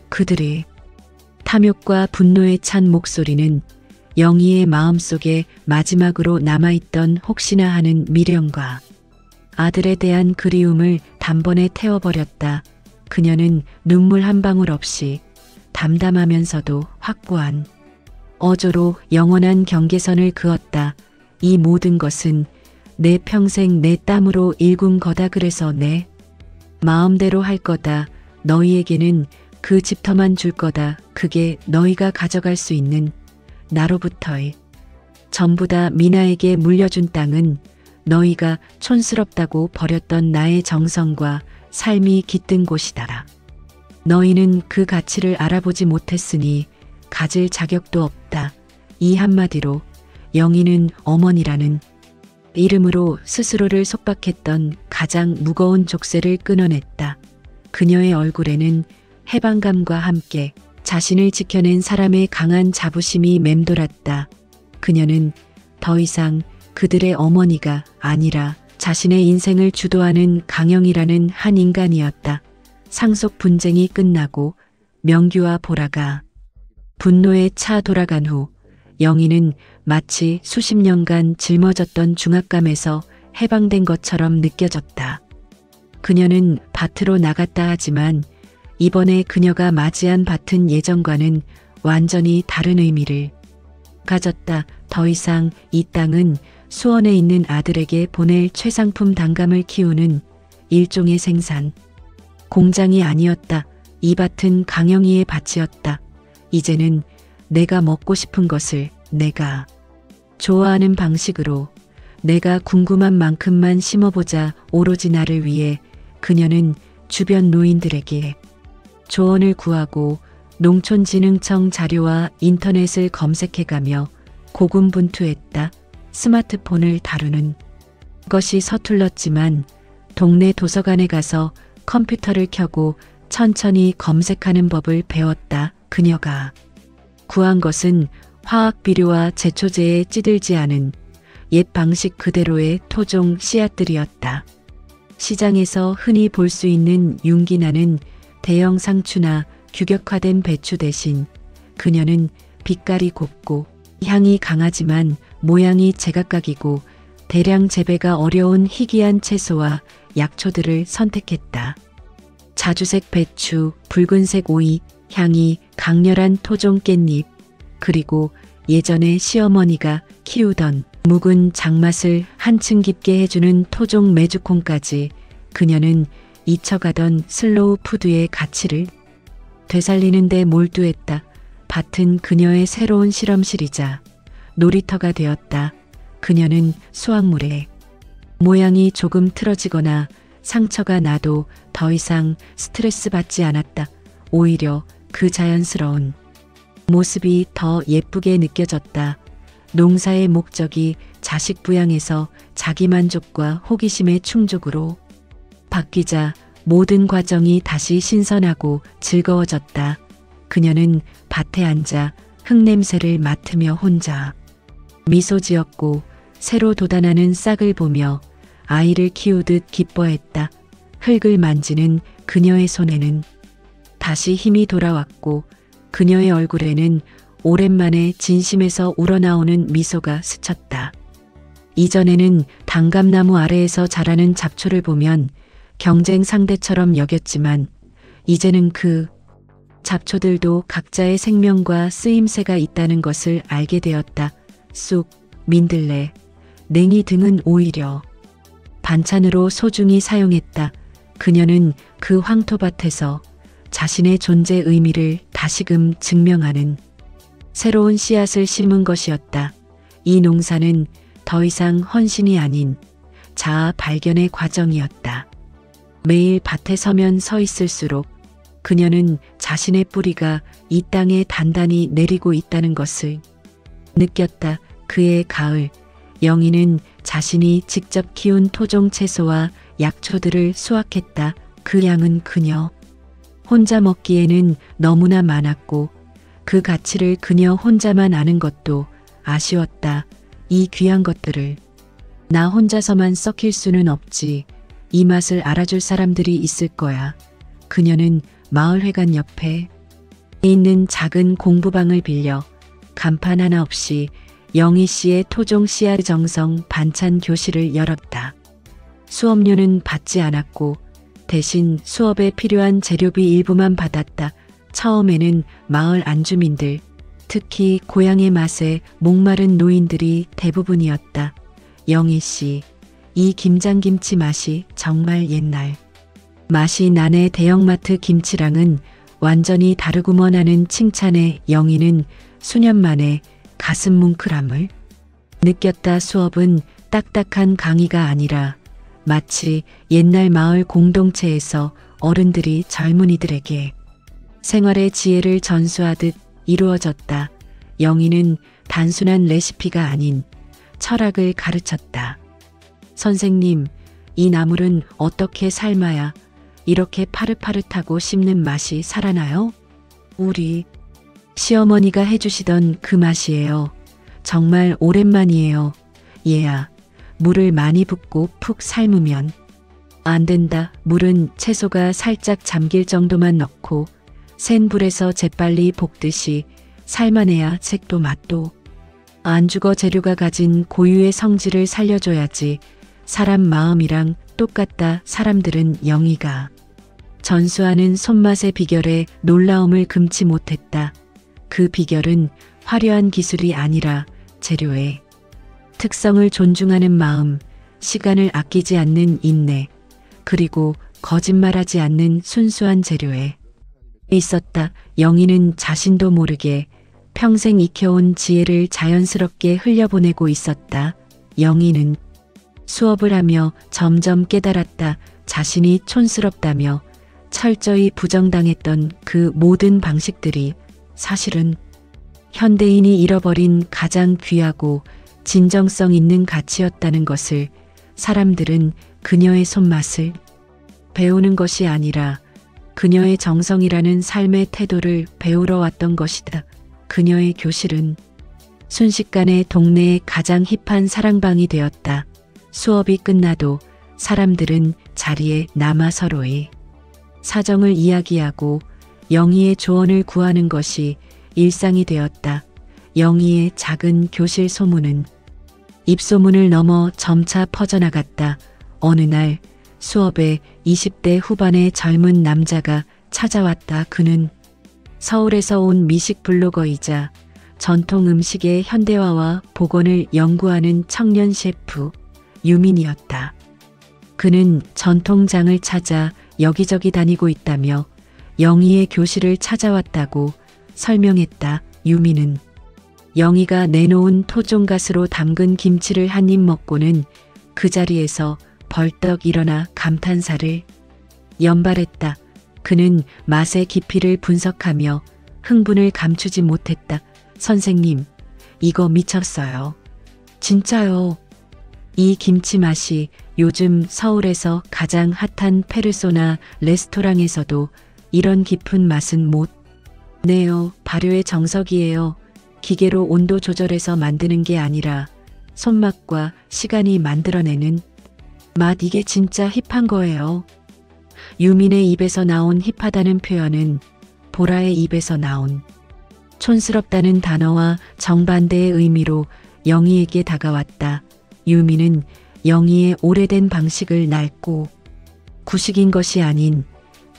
그들이 탐욕과 분노에 찬 목소리는 영희의 마음속에 마지막으로 남아있던 혹시나 하는 미련과 아들에 대한 그리움을 단번에 태워버렸다. 그녀는 눈물 한 방울 없이 담담하면서도 확고한 어조로 영원한 경계선을 그었다. 이 모든 것은 내 평생 내 땀으로 일군 거다. 그래서 내 마음대로 할 거다. 너희에게는 그 집터만 줄 거다. 그게 너희가 가져갈 수 있는 나로부터의 전부 다 미나에게 물려준 땅은 너희가 촌스럽다고 버렸던 나의 정성과 삶이 깃든 곳이다. 너희는 그 가치를 알아보지 못했으니 가질 자격도 없다. 이 한마디로 영희는 어머니라는 이름으로 스스로를 속박했던 가장 무거운 족쇄를 끊어냈다. 그녀의 얼굴에는 해방감과 함께 자신을 지켜낸 사람의 강한 자부심이 맴돌았다. 그녀는 더 이상 그들의 어머니가 아니라 자신의 인생을 주도하는 강영이라는 한 인간이었다. 상속 분쟁이 끝나고 명규와 보라가 분노에 차 돌아간 후 영희는 마치 수십 년간 짊어졌던 중압감에서 해방된 것처럼 느껴졌다. 그녀는 밭으로 나갔다 하지만 이번에 그녀가 맞이한 밭은 예전과는 완전히 다른 의미를 가졌다. 더 이상 이 땅은 수원에 있는 아들에게 보낼 최상품 단감을 키우는 일종의 생산 공장이 아니었다. 이 밭은 강영희의 밭이었다. 이제는 내가 먹고 싶은 것을 내가 좋아하는 방식으로 내가 궁금한 만큼만 심어보자. 오로지 나를 위해 그녀는 주변 노인들에게 조언을 구하고 농촌진흥청 자료와 인터넷을 검색해가며 고군분투했다. 스마트폰을 다루는 것이 서툴렀지만 동네 도서관에 가서 컴퓨터를 켜고 천천히 검색하는 법을 배웠다. 그녀가 구한 것은 화학 비료와 제초제에 찌들지 않은 옛 방식 그대로의 토종 씨앗들이었다. 시장에서 흔히 볼 수 있는 윤기나는 대형 상추나 규격화된 배추 대신 그녀는 빛깔이 곱고 향이 강하지만 모양이 제각각이고 대량 재배가 어려운 희귀한 채소와 약초들을 선택했다. 자주색 배추, 붉은색 오이, 향이 강렬한 토종 깻잎, 그리고 예전에 시어머니가 키우던 묵은 장맛을 한층 깊게 해주는 토종 메주콩까지 그녀는 잊혀가던 슬로우 푸드의 가치를 되살리는 데 몰두했다. 밭은 그녀의 새로운 실험실이자 놀이터가 되었다. 그녀는 수확물의 모양이 조금 틀어지거나 상처가 나도 더 이상 스트레스 받지 않았다. 오히려 그 자연스러운 모습이 더 예쁘게 느껴졌다. 농사의 목적이 자식 부양에서 자기 만족과 호기심의 충족으로 바뀌자 모든 과정이 다시 신선하고 즐거워졌다. 그녀는 밭에 앉아 흙냄새를 맡으며 혼자 미소 지었고 새로 돋아나는 싹을 보며 아이를 키우듯 기뻐했다. 흙을 만지는 그녀의 손에는 다시 힘이 돌아왔고 그녀의 얼굴에는 오랜만에 진심에서 우러나오는 미소가 스쳤다. 이전에는 단감나무 아래에서 자라는 잡초를 보면 경쟁 상대처럼 여겼지만 이제는 그 잡초들도 각자의 생명과 쓰임새가 있다는 것을 알게 되었다. 쑥, 민들레, 냉이 등은 오히려 반찬으로 소중히 사용했다. 그녀는 그 황토밭에서 자신의 존재 의미를 다시금 증명하는 새로운 씨앗을 심은 것이었다. 이 농사는 더 이상 헌신이 아닌 자아 발견의 과정이었다. 매일 밭에 서면 서 있을수록 그녀는 자신의 뿌리가 이 땅에 단단히 내리고 있다는 것을 느꼈다. 그의 가을, 영희는 자신이 직접 키운 토종 채소와 약초들을 수확했다. 그 양은 그녀 혼자 먹기에는 너무나 많았고 그 가치를 그녀 혼자만 아는 것도 아쉬웠다. 이 귀한 것들을 나 혼자서만 썩힐 수는 없지. 이 맛을 알아줄 사람들이 있을 거야. 그녀는 마을회관 옆에 있는 작은 공부방을 빌려 간판 하나 없이 영희 씨의 토종 씨앗 정성 반찬 교실을 열었다. 수업료는 받지 않았고 대신 수업에 필요한 재료비 일부만 받았다. 처음에는 마을 안주민들, 특히 고향의 맛에 목마른 노인들이 대부분이었다. 영희 씨, 이 김장김치 맛이 정말 옛날 맛이 나네. 대형마트 김치랑은 완전히 다르구먼 하는 칭찬에 영희는 수년 만에 가슴 뭉클함을 느꼈다. 수업은 딱딱한 강의가 아니라 마치 옛날 마을 공동체에서 어른들이 젊은이들에게 생활의 지혜를 전수하듯 이루어졌다. 영희는 단순한 레시피가 아닌 철학을 가르쳤다. 선생님, 이 나물은 어떻게 삶아야 이렇게 파릇파릇하고 씹는 맛이 살아나요? 우리 시어머니가 해주시던 그 맛이에요. 정말 오랜만이에요. 얘야, 물을 많이 붓고 푹 삶으면 안 된다. 물은 채소가 살짝 잠길 정도만 넣고 센 불에서 재빨리 볶듯이 삶아내야 색도 맛도 안 죽어 재료가 가진 고유의 성질을 살려줘야지. 사람 마음이랑 똑같다. 사람들은 영희가 전수하는 손맛의 비결에 놀라움을 금치 못했다. 그 비결은 화려한 기술이 아니라 재료의 특성을 존중하는 마음, 시간을 아끼지 않는 인내, 그리고 거짓말하지 않는 순수한 재료에 있었다. 영희는 자신도 모르게 평생 익혀온 지혜를 자연스럽게 흘려보내고 있었다. 영희는 수업을 하며 점점 깨달았다. 자신이 촌스럽다며 철저히 부정당했던 그 모든 방식들이 사실은 현대인이 잃어버린 가장 귀하고 진정성 있는 가치였다는 것을. 사람들은 그녀의 손맛을 배우는 것이 아니라 그녀의 정성이라는 삶의 태도를 배우러 왔던 것이다. 그녀의 교실은 순식간에 동네의 가장 힙한 사랑방이 되었다. 수업이 끝나도 사람들은 자리에 남아 서로의 사정을 이야기하고 영희의 조언을 구하는 것이 일상이 되었다. 영희의 작은 교실 소문은 입소문을 넘어 점차 퍼져나갔다. 어느 날 수업에 20대 후반의 젊은 남자가 찾아왔다. 그는 서울에서 온 미식 블로거이자 전통 음식의 현대화와 복원을 연구하는 청년 셰프 유민이었다. 그는 전통장을 찾아 여기저기 다니고 있다며 영희의 교실을 찾아왔다고 설명했다. 유민은 영희가 내놓은 토종갓으로 담근 김치를 한 입 먹고는 그 자리에서 벌떡 일어나 감탄사를 연발했다. 그는 맛의 깊이를 분석하며 흥분을 감추지 못했다. 선생님, 이거 미쳤어요. 진짜요. 이 김치 맛이 요즘 서울에서 가장 핫한 페르소나 레스토랑에서도 이런 깊은 맛은 못 내요. 발효의 정석이에요. 기계로 온도 조절해서 만드는 게 아니라 손맛과 시간이 만들어내는 맛. 이게 진짜 힙한 거예요. 유민의 입에서 나온 힙하다는 표현은 보라의 입에서 나온 촌스럽다는 단어와 정반대의 의미로 영희에게 다가왔다. 유민은 영희의 오래된 방식을 낡고 구식인 것이 아닌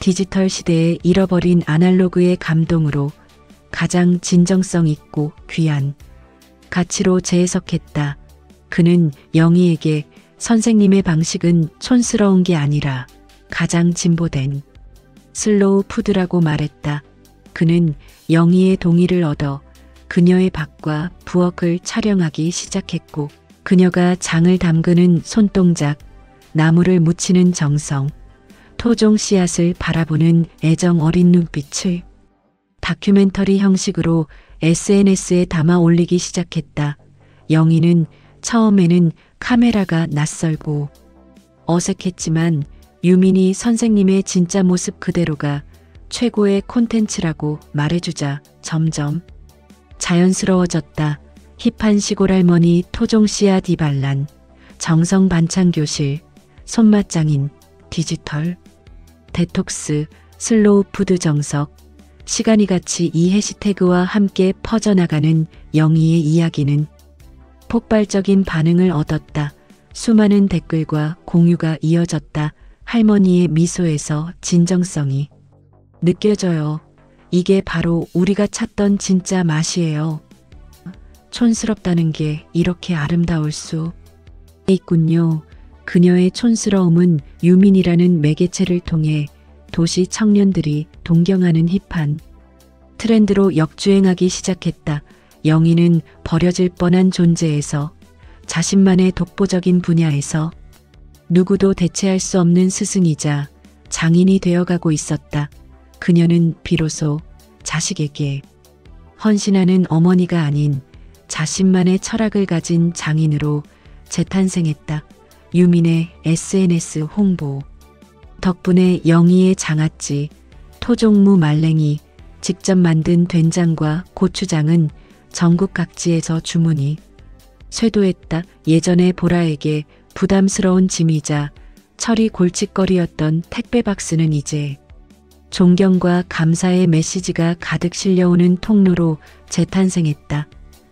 디지털 시대에 잃어버린 아날로그의 감동으로 가장 진정성 있고 귀한 가치로 재해석했다. 그는 영희에게 선생님의 방식은 촌스러운 게 아니라 가장 진보된 슬로우 푸드라고 말했다. 그는 영희의 동의를 얻어 그녀의 밥과 부엌을 촬영하기 시작했고 그녀가 장을 담그는 손동작, 나무를 묻히는 정성, 토종 씨앗을 바라보는 애정 어린 눈빛을 다큐멘터리 형식으로 SNS에 담아 올리기 시작했다. 영희는 처음에는 카메라가 낯설고 어색했지만 유민이 선생님의 진짜 모습 그대로가 최고의 콘텐츠라고 말해주자 점점 자연스러워졌다. 힙한 시골 할머니 토종 씨앗 이발란, 정성 반찬 교실, 손맛 장인, 디지털 데톡스, 슬로우 푸드 정석, 시간이 같이 이 해시태그와 함께 퍼져나가는 영희의 이야기는 폭발적인 반응을 얻었다. 수많은 댓글과 공유가 이어졌다. 할머니의 미소에서 진정성이 느껴져요. 이게 바로 우리가 찾던 진짜 맛이에요. 촌스럽다는 게 이렇게 아름다울 수 있군요. 그녀의 촌스러움은 유민이라는 매개체를 통해 도시 청년들이 동경하는 힙한 트렌드로 역주행하기 시작했다. 영희는 버려질 뻔한 존재에서 자신만의 독보적인 분야에서 누구도 대체할 수 없는 스승이자 장인이 되어가고 있었다. 그녀는 비로소 자식에게 헌신하는 어머니가 아닌 자신만의 철학을 가진 장인으로 재탄생했다. 유민의 SNS 홍보 덕분에 영희의 장아찌, 토종무 말랭이, 직접 만든 된장과 고추장은 전국 각지에서 주문이 쇄도했다. 예전에 보라에게 부담스러운 짐이자 철이 골칫거리였던 택배 박스는 이제 존경과 감사의 메시지가 가득 실려오는 통로로 재탄생했다.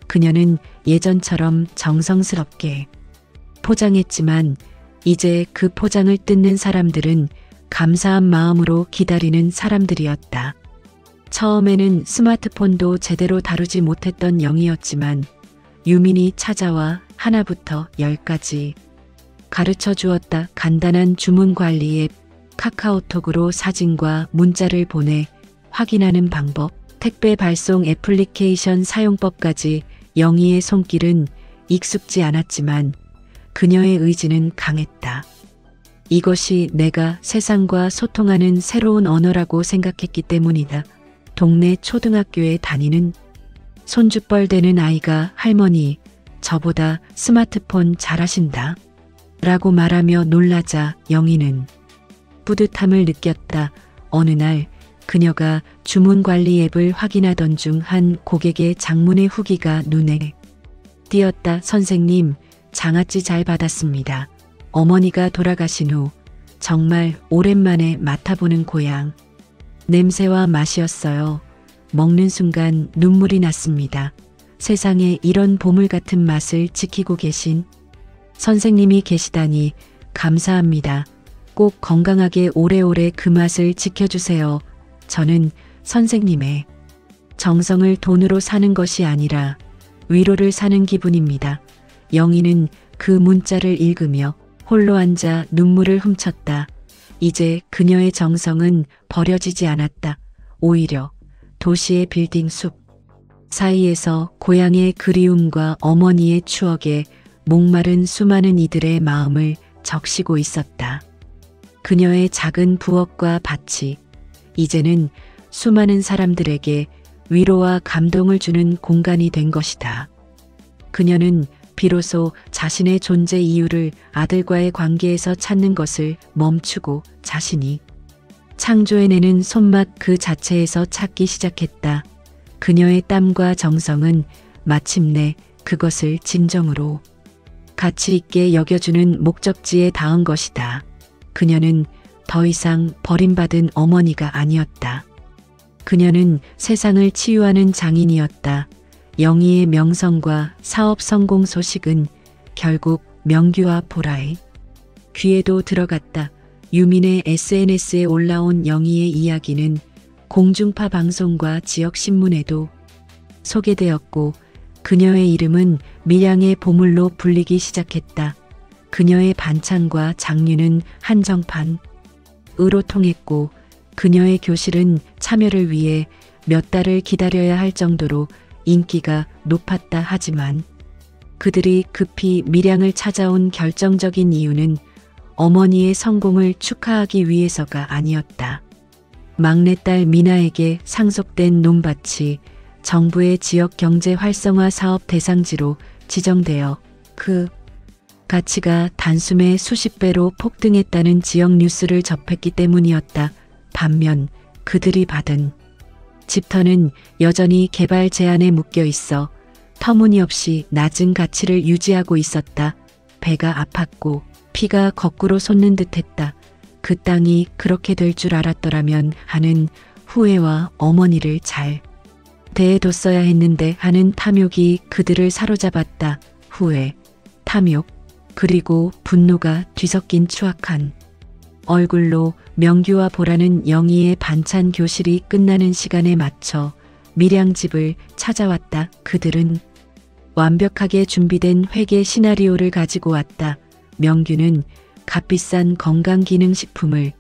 그녀는 예전처럼 정성스럽게 포장했지만 이제 그 포장을 뜯는 사람들은 감사한 마음으로 기다리는 사람들이었다. 처음에는 스마트폰도 제대로 다루지 못했던 영희였지만 유민이 찾아와 하나부터 10까지 가르쳐 주었다. 간단한 주문 관리 앱, 카카오톡으로 사진과 문자를 보내 확인하는 방법, 택배 발송 애플리케이션 사용법까지 영희의 손길은 익숙지 않았지만 그녀의 의지는 강했다. 이것이 내가 세상과 소통하는 새로운 언어라고 생각했기 때문이다. 동네 초등학교에 다니는 손주뻘 되는 아이가 할머니, 저보다 스마트폰 잘하신다. 라고 말하며 놀라자 영희는 뿌듯함을 느꼈다. 어느 날 그녀가 주문 관리 앱을 확인하던 중 한 고객의 장문의 후기가 눈에 띄었다. 선생님, 장아찌 잘 받았습니다. 어머니가 돌아가신 후 정말 오랜만에 맡아보는 고향 냄새와 맛이었어요. 먹는 순간 눈물이 났습니다. 세상에 이런 보물 같은 맛을 지키고 계신 선생님이 계시다니 감사합니다. 꼭 건강하게 오래오래 그 맛을 지켜주세요. 저는 선생님의 정성을 돈으로 사는 것이 아니라 위로를 사는 기분입니다. 영희는 그 문자를 읽으며 홀로 앉아 눈물을 훔쳤다. 이제 그녀의 정성은 버려지지 않았다. 오히려 도시의 빌딩 숲 사이에서 고향의 그리움과 어머니의 추억에 목마른 수많은 이들의 마음을 적시고 있었다. 그녀의 작은 부엌과 밭이 이제는 수많은 사람들에게 위로와 감동을 주는 공간이 된 것이다. 그녀는 비로소 자신의 존재 이유를 아들과의 관계에서 찾는 것을 멈추고 자신이 창조해내는 손맛 그 자체에서 찾기 시작했다. 그녀의 땀과 정성은 마침내 그것을 진정으로 가치 있게 여겨주는 목적지에 닿은 것이다. 그녀는 더 이상 버림받은 어머니가 아니었다. 그녀는 세상을 치유하는 장인이었다. 영희의 명성과 사업 성공 소식은 결국 명규와 보라의 귀에도 들어갔다. 유민의 SNS에 올라온 영희의 이야기는 공중파 방송과 지역신문에도 소개되었고 그녀의 이름은 밀양의 보물로 불리기 시작했다. 그녀의 반찬과 장류는 한정판으로 통했고 그녀의 교실은 참여를 위해 몇 달을 기다려야 할 정도로 인기가 높았다. 하지만 그들이 급히 밀양을 찾아온 결정적인 이유는 어머니의 성공을 축하하기 위해서가 아니었다. 막내딸 미나에게 상속된 논밭이 정부의 지역 경제 활성화 사업 대상지로 지정되어 그 가치가 단숨에 수십 배로 폭등했다는 지역 뉴스를 접했기 때문이었다. 반면 그들이 받은 집터는 여전히 개발 제한에 묶여 있어 터무니없이 낮은 가치를 유지하고 있었다. 배가 아팠고 피가 거꾸로 솟는 듯했다. 그 땅이 그렇게 될 줄 알았더라면 하는 후회와 어머니를 잘 대해뒀어야 했는데 하는 탐욕이 그들을 사로잡았다. 후회, 탐욕, 그리고 분노가 뒤섞인 추악한 얼굴로 명규와 보라는 영희의 반찬 교실이 끝나는 시간에 맞춰 밀양집을 찾아왔다. 그들은 완벽하게 준비된 회계 시나리오를 가지고 왔다. 명규는 값비싼 건강기능식품을,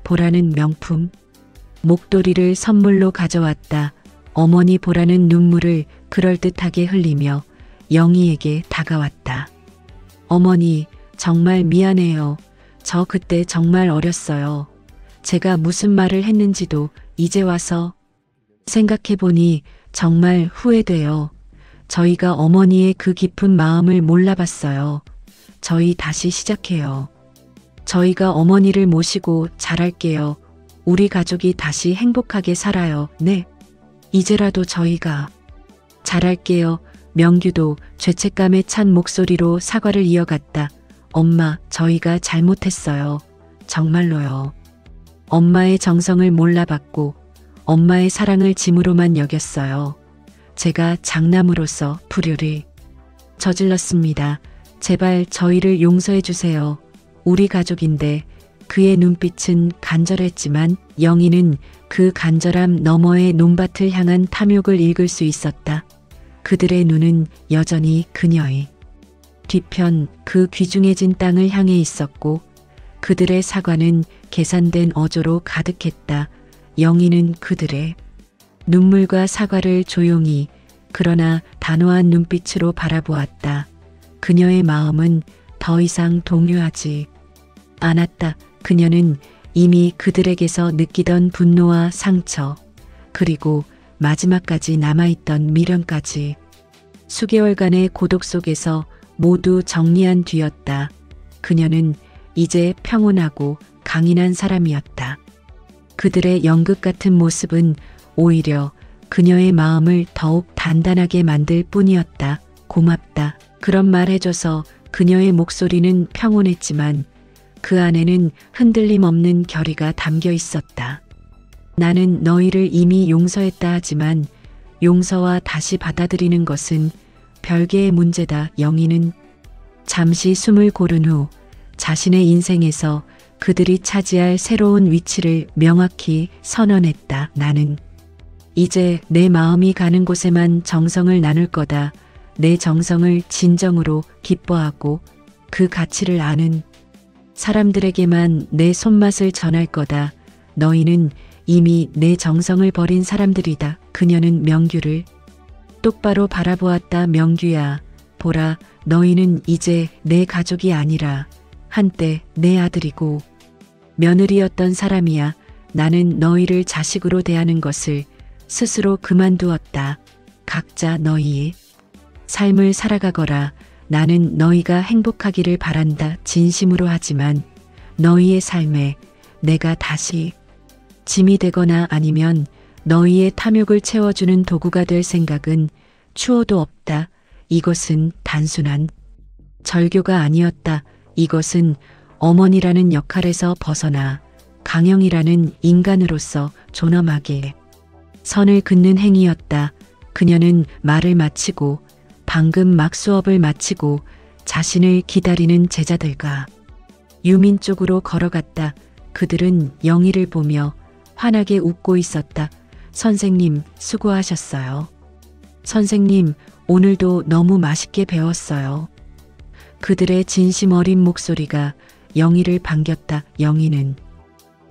보라는 명품 목도리를 선물로 가져왔다. 어머니 보라는 눈물을 그럴듯하게 흘리며 영희에게 다가왔다. 어머니, 정말 미안해요. 저 그때 정말 어렸어요. 제가 무슨 말을 했는지도 이제 와서 생각해보니 정말 후회돼요. 저희가 어머니의 그 깊은 마음을 몰라봤어요. 저희 다시 시작해요. 저희가 어머니를 모시고 잘할게요. 우리 가족이 다시 행복하게 살아요. 네. 이제라도 저희가 잘할게요. 명규도 죄책감에 찬 목소리로 사과를 이어갔다. 엄마, 저희가 잘못했어요. 정말로요. 엄마의 정성을 몰라봤고 엄마의 사랑을 짐으로만 여겼어요. 제가 장남으로서 불효를 저질렀습니다. 제발 저희를 용서해 주세요. 우리 가족인데. 그의 눈빛은 간절했지만 영희는 그 간절함 너머의 논밭을 향한 탐욕을 읽을 수 있었다. 그들의 눈은 여전히 그녀의 뒤편 그 귀중해진 땅을 향해 있었고 그들의 사과는 계산된 어조로 가득했다. 영희는 그들의 눈물과 사과를 조용히 그러나 단호한 눈빛으로 바라보았다. 그녀의 마음은 더 이상 동요하지 않았다. 그녀는 이미 그들에게서 느끼던 분노와 상처, 그리고 마지막까지 남아있던 미련까지 수개월간의 고독 속에서 모두 정리한 뒤였다. 그녀는 이제 평온하고 강인한 사람이었다. 그들의 연극 같은 모습은 오히려 그녀의 마음을 더욱 단단하게 만들 뿐이었다. 고맙다. 그런 말 해줘서. 그녀의 목소리는 평온했지만 그 안에는 흔들림 없는 결의가 담겨 있었다. 나는 너희를 이미 용서했다 하지만 용서와 다시 받아들이는 것은 별개의 문제다. 영희는 잠시 숨을 고른 후 자신의 인생에서 그들이 차지할 새로운 위치를 명확히 선언했다. 나는 이제 내 마음이 가는 곳에만 정성을 나눌 거다. 내 정성을 진정으로 기뻐하고 그 가치를 아는 사람들에게만 내 손맛을 전할 거다. 너희는 이미 내 정성을 버린 사람들이다. 그녀는 명규를 똑바로 바라보았다. 명규야, 보라, 너희는 이제 내 가족이 아니라 한때 내 아들이고 며느리였던 사람이야. 나는 너희를 자식으로 대하는 것을 스스로 그만두었다. 각자 너희의 삶을 살아가거라. 나는 너희가 행복하기를 바란다. 진심으로. 하지만 너희의 삶에 내가 다시 짐이 되거나 아니면 너희의 탐욕을 채워주는 도구가 될 생각은 추호도 없다. 이것은 단순한 절교가 아니었다. 이것은 어머니라는 역할에서 벗어나 강영이라는 인간으로서 존엄하게 선을 긋는 행위였다. 그녀는 말을 마치고 방금 막 수업을 마치고 자신을 기다리는 제자들과 유민 쪽으로 걸어갔다. 그들은 영희를 보며 환하게 웃고 있었다. 선생님, 수고하셨어요. 선생님, 오늘도 너무 맛있게 배웠어요. 그들의 진심 어린 목소리가 영희를 반겼다. 영희는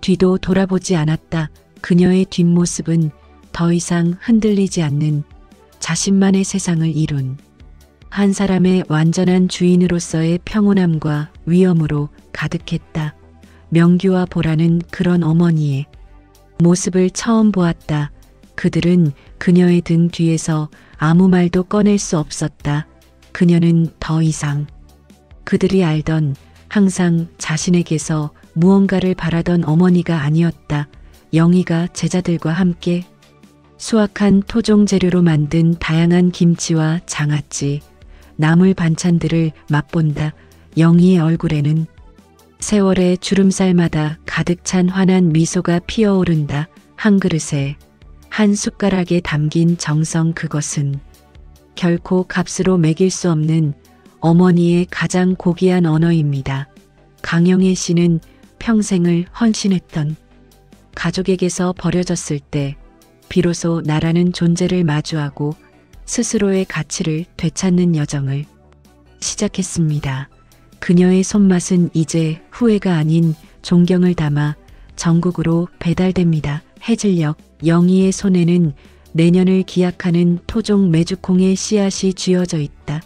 뒤도 돌아보지 않았다. 그녀의 뒷모습은 더 이상 흔들리지 않는 자신만의 세상을 이룬 한 사람의 완전한 주인으로서의 평온함과 위엄으로 가득했다. 명규와 보라는 그런 어머니의 모습을 처음 보았다. 그들은 그녀의 등 뒤에서 아무 말도 꺼낼 수 없었다. 그녀는 더 이상 그들이 알던 항상 자신에게서 무언가를 바라던 어머니가 아니었다. 영희가 제자들과 함께 수확한 토종 재료로 만든 다양한 김치와 장아찌, 나물 반찬들을 맛본다. 영희의 얼굴에는 세월의 주름살마다 가득 찬 환한 미소가 피어오른다. 한 그릇에 한 숟가락에 담긴 정성, 그것은 결코 값으로 매길 수 없는 어머니의 가장 고귀한 언어입니다. 강영애 씨는 평생을 헌신했던 가족에게서 버려졌을 때 비로소 나라는 존재를 마주하고 스스로의 가치를 되찾는 여정을 시작했습니다. 그녀의 손맛은 이제 후회가 아닌 존경을 담아 전국으로 배달됩니다. 해질녘 영희의 손에는 내년을 기약하는 토종 메주콩의 씨앗이 쥐어져 있다.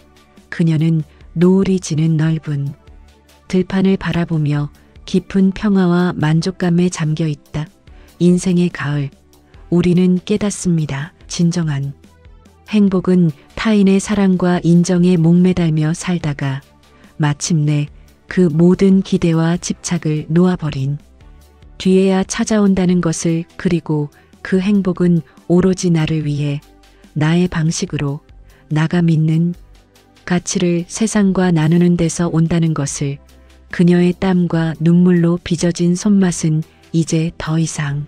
그녀는 노을이 지는 넓은 들판을 바라보며 깊은 평화와 만족감에 잠겨 있다. 인생의 가을, 우리는 깨닫습니다. 진정한 행복은 타인의 사랑과 인정에 목매달며 살다가 마침내 그 모든 기대와 집착을 놓아버린 뒤에야 찾아온다는 것을, 그리고 그 행복은 오로지 나를 위해 나의 방식으로 나가 믿는 가치를 세상과 나누는 데서 온다는 것을, 그녀의 땀과 눈물로 빚어진 손맛은 이제 더 이상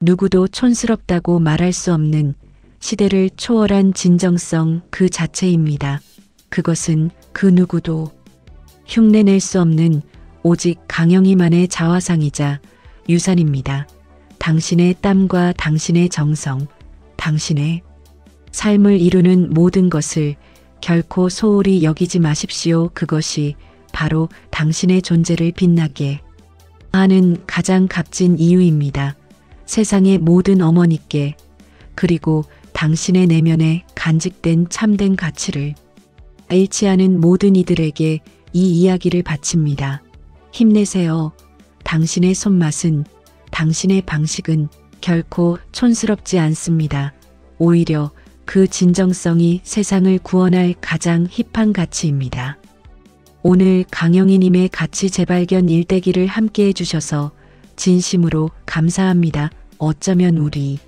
누구도 촌스럽다고 말할 수 없는 시대를 초월한 진정성 그 자체입니다. 그것은 그 누구도 흉내낼 수 없는 오직 강영희만의 자화상이자 유산입니다. 당신의 땀과 당신의 정성, 당신의 삶을 이루는 모든 것을 결코 소홀히 여기지 마십시오. 그것이 바로 당신의 존재를 빛나게 하는 가장 값진 이유입니다. 세상의 모든 어머니께, 그리고 당신의 내면에 간직된 참된 가치를 잃지 않은 모든 이들에게 이 이야기를 바칩니다. 힘내세요. 당신의 손맛은, 당신의 방식은 결코 촌스럽지 않습니다. 오히려 그 진정성이 세상을 구원할 가장 힙한 가치입니다. 오늘 강영희님의 가치 재발견 일대기를 함께 해주셔서 진심으로 감사합니다. 어쩌면 우리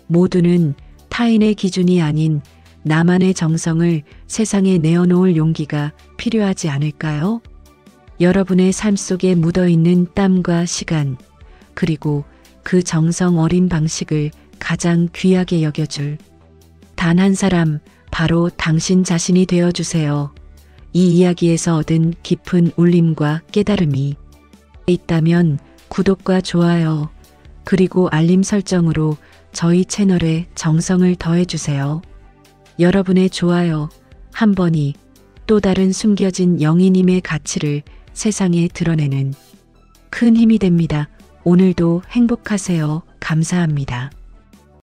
모두는 타인의 기준이 아닌 나만의 정성을 세상에 내어놓을 용기가 필요하지 않을까요? 여러분의 삶 속에 묻어있는 땀과 시간, 그리고 그 정성 어린 방식을 가장 귀하게 여겨줄 단 한 사람, 바로 당신 자신이 되어주세요. 이 이야기에서 얻은 깊은 울림과 깨달음이 있다면 구독과 좋아요, 그리고 알림 설정으로 저희 채널에 정성을 더해주세요. 여러분의 좋아요 한 번이 또 다른 숨겨진 영희님의 가치를 세상에 드러내는 큰 힘이 됩니다. 오늘도 행복하세요. 감사합니다.